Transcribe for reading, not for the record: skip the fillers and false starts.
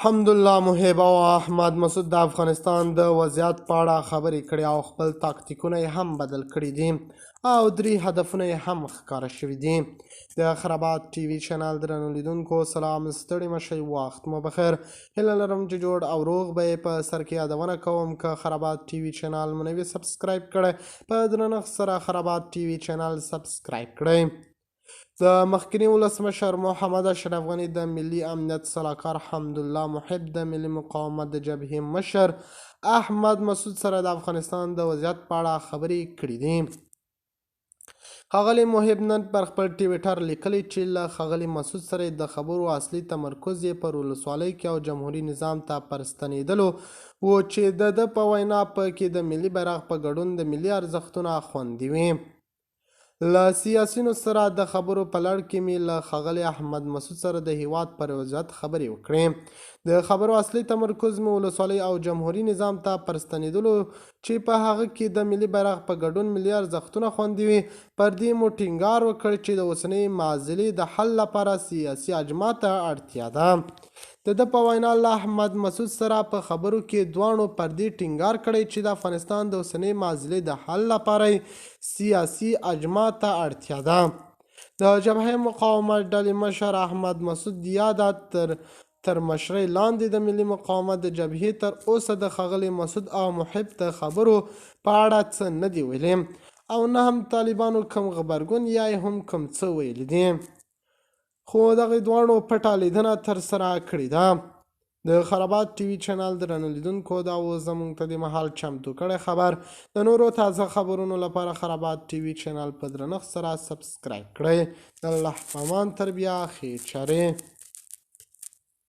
حمدالله محب او احمد مسعود د افغانستان د وضعیت په اړه خبرې کړې او خپل تاکتیکونه یې هم بدل کړي دي او 3 هدفونه یې هم ښکاره شوي دي. د خرابات ټي وي چینل درنو لیدونکو سلام، ستړي مشئ، وخت مو بخیر. هیله لرم چې جوړ او روغ به یې. په سر کې یادونه کوم که خرابات ټي وي چینل مو نوي سبسکرایب کړئ، په درنښت سره خرابات ټي وي چینل سبسکرایب کړئ. د مخکني ولسمشر محمد اشرف غني د ملي امنیت سلاکار حمدالله محب د ملي مقاومت د جبهې مشر احمد مسعود سره د افغانستان د وضعیت په اړه خبرې کړې دي. ښاغلي محب نن پر خپل ټویټر لیکلي چې له ښاغلي مسعود سره د خبرو اصلي تمرکز یې پر ولسوالۍ کې او جمهوري نظام ته پر ستنېدلو و چې د ده په وینا په کې د ملي بیرغ په ګډون د ملي ارزښتونه خوندي وي. له سیاسیونو سره د خبرو په لړ کې مې له ښاغلي احمد مسعود سره د هیواد پر وضعیت خبرې وکړې. د خبرو اصلي تمرکز مې ولسوالۍ او جمهوري نظام ته پر ستنېدلو چې په هغه کې د ملي بیرغ په ګډون ملي ارزښتونه خوندي وي. پر دې مو ټینګار وکړ چې د اوسنۍ معضلې د حل لپاره سیاسي اجماع ته اړتیا ده. د ده په وینا له احمد مسعود سره په خبرو کې دواړو پر دې ټینګار کړی چې د افغانستان د اوسنۍ معضلې د حل لپاره سیاسي اجماع ته اړتیا ده. د جبهې مقاومت ډلې مشر احمد مسعود یا تر مشرۍ لاندې د ملي مقاومت د جبهې تر اوسه د ښاغلي مسعود او محب د خبرو په اړه څه نه دي ویلي او نه هم طالبانو کوم غبرګون یا هم کوم څه ویلي دي، خو دغه دواړو پټه لیدنه ترسره کړې ده. د خرابات ټي وي چینل درنو لیدونکو دا و زموږ ته د مهال چمتو کړی خبر. د نورو تازه خبرونو لپاره خرابات ټي وي چینل په درنښت سره سبسکرایب کړئ. د الله په امان، تربیه، ښې چارې.